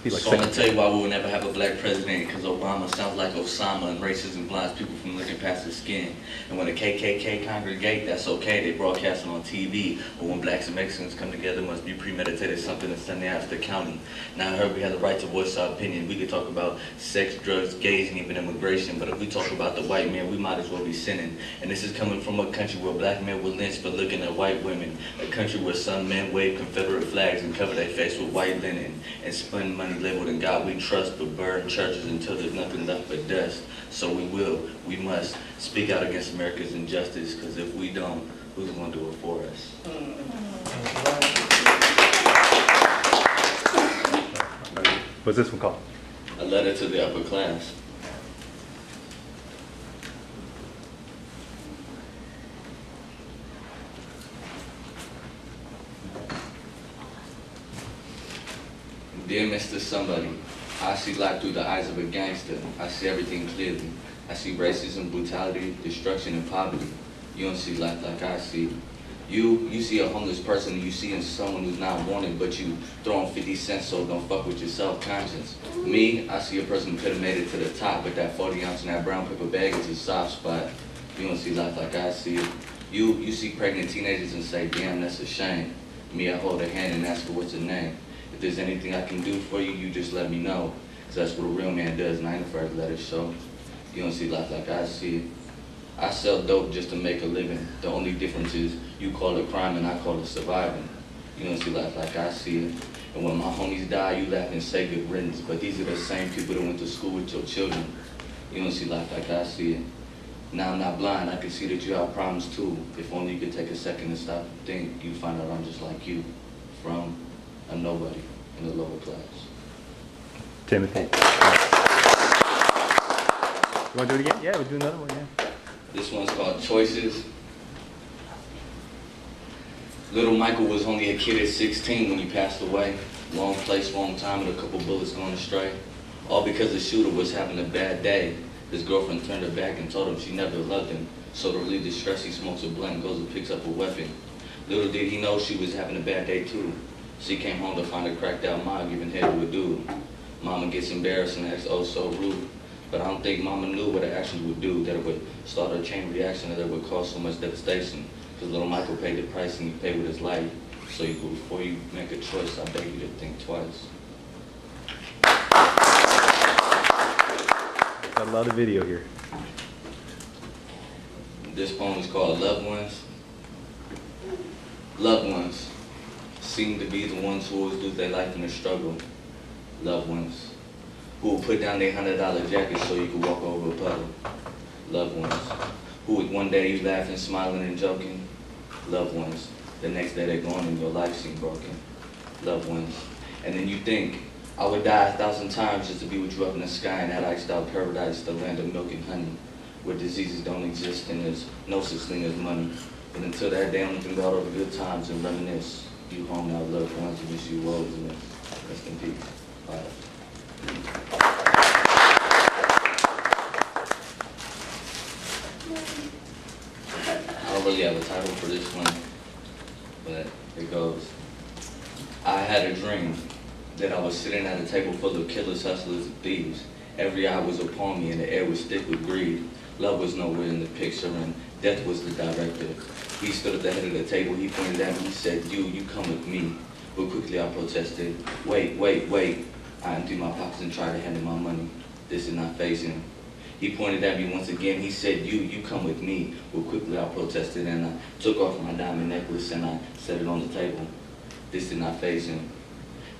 He like So I'm gonna tell you why we will never have a black president, because Obama sounds like Osama, and racism blinds people from looking past his skin. And when the KKK congregate, that's okay, they broadcast it on TV. But when blacks and Mexicans come together, it must be premeditated, something to send after the county. Now I heard we have the right to voice our opinion. We could talk about sex, drugs, gays, and even immigration, but if we talk about the white man, we might as well be sinning. And this is coming from a country where black men were lynched for looking at white women, a country where some men wave Confederate flags and cover their face with white linen, and spend money labeled in God we trust, but burn churches until there's nothing left but dust. So we must speak out against America's injustice, because if we don't, who's going to do it for us? What's this one called? A letter to the upper class. Dear Mr. Somebody, I see life through the eyes of a gangster. I see everything clearly. I see racism, brutality, destruction, and poverty. You don't see life like I see. You see a homeless person, and you see in someone who's not wanted, but you throw them 50 cents, so don't fuck with your self-conscious. Me, I see a person who could have made it to the top, but that 40 ounce and that brown paper bag is a soft spot. You don't see life like I see it. You see pregnant teenagers and say, damn, that's a shame. Me, I hold her hand and ask her what's her name. If there's anything I can do for you, you just let me know. Because that's what a real man does, and I ain't afraid to let it show. You don't see life like I see it. I sell dope just to make a living. The only difference is you call it crime and I call it surviving. You don't see life like I see it. And when my homies die, you laugh and say good riddance. But these are the same people that went to school with your children. You don't see life like I see it. Now I'm not blind, I can see that you have problems too. If only you could take a second and stop and think, you'd find out I'm just like you. From a nobody in the lower class. Timothy. You want to do it again? Yeah, we'll do another one, yeah. This one's called Choices. Little Michael was only a kid at 16 when he passed away. Wrong place, wrong time, with a couple bullets going astray. All because the shooter was having a bad day. His girlfriend turned her back and told him she never loved him. So to relieve the stress, he smokes a blunt and goes and picks up a weapon. Little did he know she was having a bad day too. She came home to find a cracked out mom giving head to a dude. Mama gets embarrassed and acts oh so rude. But I don't think Mama knew what her actions would do, that it would start a chain reaction, that it would cause so much devastation. Because little Michael paid the price and he paid with his life. So before you make a choice, I beg you to think twice. Got a lot of video here. This poem is called Loved Ones. Loved ones seem to be the ones who always lose their life in the struggle. Loved ones who will put down their $100 jacket so you can walk over a puddle. Loved ones who would one day you laughing, smiling, and joking. Loved ones, the next day they're gone and your life seems broken. Loved ones, and then you think, I would die 1,000 times just to be with you up in the sky in that iced out paradise, the land of milk and honey, where diseases don't exist and there's no such thing as money. But until that day, I'm looking about all the good times and reminisce. You home now, loved ones, and wish you woes and rest in peace. Bye. I don't really have a title for this one, but it goes. I had a dream that I was sitting at a table full of killers, hustlers, and thieves. Every eye was upon me and the air was thick with greed. Love was nowhere in the picture and death was the director. He stood at the head of the table, he pointed at me, he said, you come with me. But quickly I protested, wait. I emptied my pockets and tried to hand him my money. This did not faze him. He pointed at me once again, he said, you come with me. But quickly I protested and I took off my diamond necklace and I set it on the table. This did not faze him.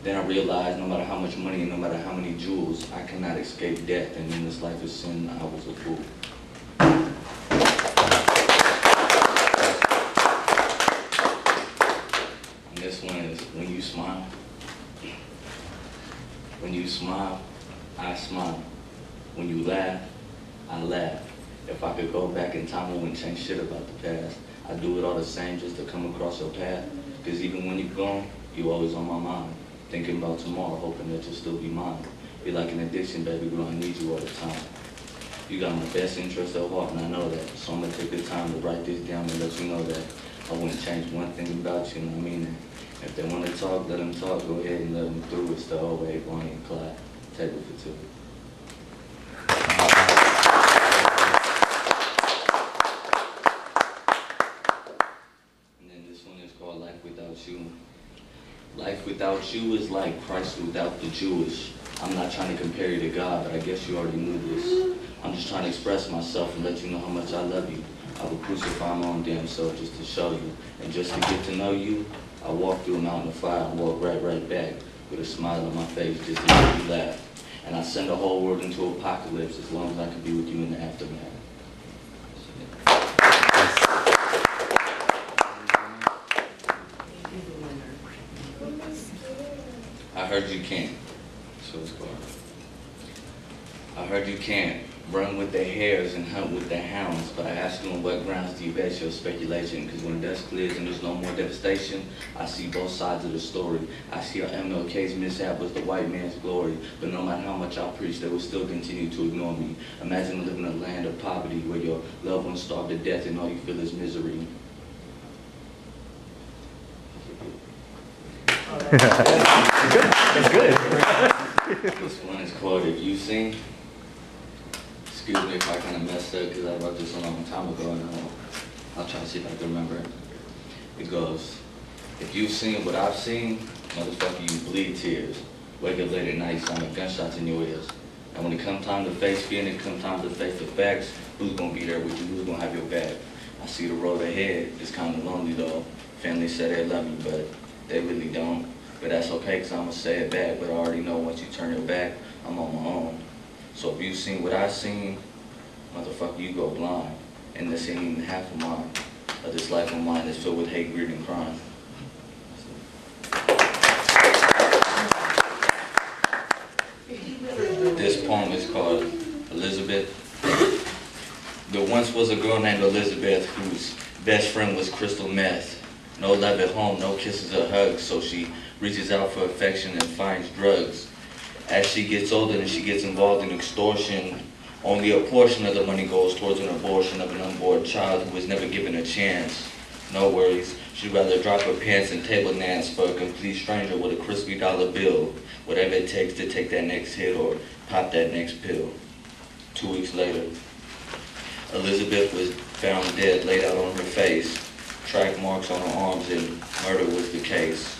Then I realized no matter how much money and no matter how many jewels, I cannot escape death, and in this life of sin, I was a fool. And this one is, when you smile. When you smile, I smile. When you laugh, I laugh. If I could go back in time, I wouldn't change shit about the past. I'd do it all the same just to come across your path. Because even when you're gone, you're always on my mind. Thinking about tomorrow, hoping that you'll still be mine. Be like an addiction, baby girl, I need you all the time. You got my best interest at heart, and I know that. So I'm gonna take the time to write this down and let you know that I wouldn't change one thing about you, you know what I mean? If they want to talk, let them talk. Go ahead and let them through. It's the old way, Bonnie and Clyde. Table for two. And then this one is called Life Without You. Life without you is like Christ without the Jewish. I'm not trying to compare you to God, but I guess you already knew this. I'm just trying to express myself and let you know how much I love you. I would crucify my own damn self just to show you. And just to get to know you, I walk through a mountain of fire and walk right back with a smile on my face just to make you laugh. And I send the whole world into apocalypse as long as I can be with you in the aftermath. I heard you can't. So it's called. I heard you can't run with the hares and hunt with the hounds, but I ask you on what grounds do you base your speculation? Because when dust clears and there's no more devastation, I see both sides of the story. I see our MLK's mishap was the white man's glory, but no matter how much I preach, they will still continue to ignore me. Imagine living in a land of poverty where your loved ones starve to death and all you feel is misery. That's good. This one is called If You Sing. Excuse me if I kind of messed up because I wrote this a long time ago and I'll try to see if I can remember it. It goes, if you've seen what I've seen, motherfucker, you bleed tears. Wake up late at night, sounding gunshots in your ears. And when it comes time to face fear and it comes time to face the facts, who's gonna be there with you? Who's gonna have your back? I see the road ahead. It's kind of lonely though. Family said they love me, but they really don't. But that's okay, cause I'ma say it back. But I already know once you turn your back, I'm on my own. So if you've seen what I've seen, motherfucker, you go blind. And this ain't even half of mine. But this life of mine is filled with hate, greed, and crime. This poem is called Elizabeth. There once was a girl named Elizabeth whose best friend was crystal meth. No love at home, no kisses or hugs, so she reaches out for affection and finds drugs. As she gets older and she gets involved in extortion, only a portion of the money goes towards an abortion of an unborn child who was never given a chance. No worries, she'd rather drop her pants and table dance for a complete stranger with a crispy dollar bill, whatever it takes to take that next hit or pop that next pill. 2 weeks later, Elizabeth was found dead, laid out on her face, track marks on her arms, and murder was the case.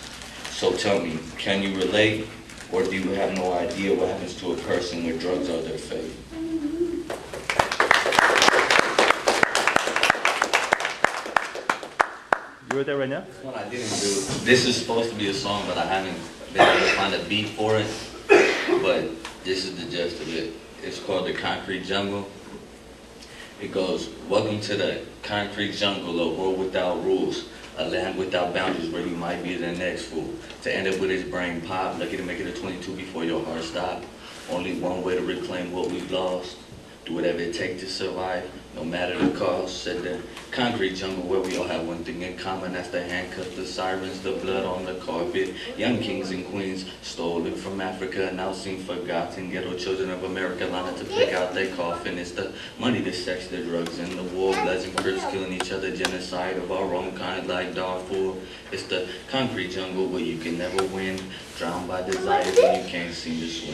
So tell me, can you relate? Or do you have no idea what happens to a person when drugs are their fate? You wrote that right now? This one I didn't do. This is supposed to be a song, but I haven't been able to find a beat for it. But this is the gist of it. It's called The Concrete Jungle. It goes, welcome to the concrete jungle, a world without rules. A land without boundaries where you might be the next fool. To end up with his brain pop, lucky to make it a 22 before your heart stop. Only one way to reclaim what we've lost. Do whatever it takes to survive, no matter the cost. Said the concrete jungle where we all have one thing in common. That's the handcuffs, the sirens, the blood on the carpet. Young kings and queens stolen from Africa, now seen forgotten. Ghetto children of America lining to pick out their coffin. It's the money, the sex, the drugs, and the war. Bloods and Crips killing each other, genocide of our own kind like Darfur. It's the concrete jungle where you can never win. Drowned by desire when you can't seem to swim.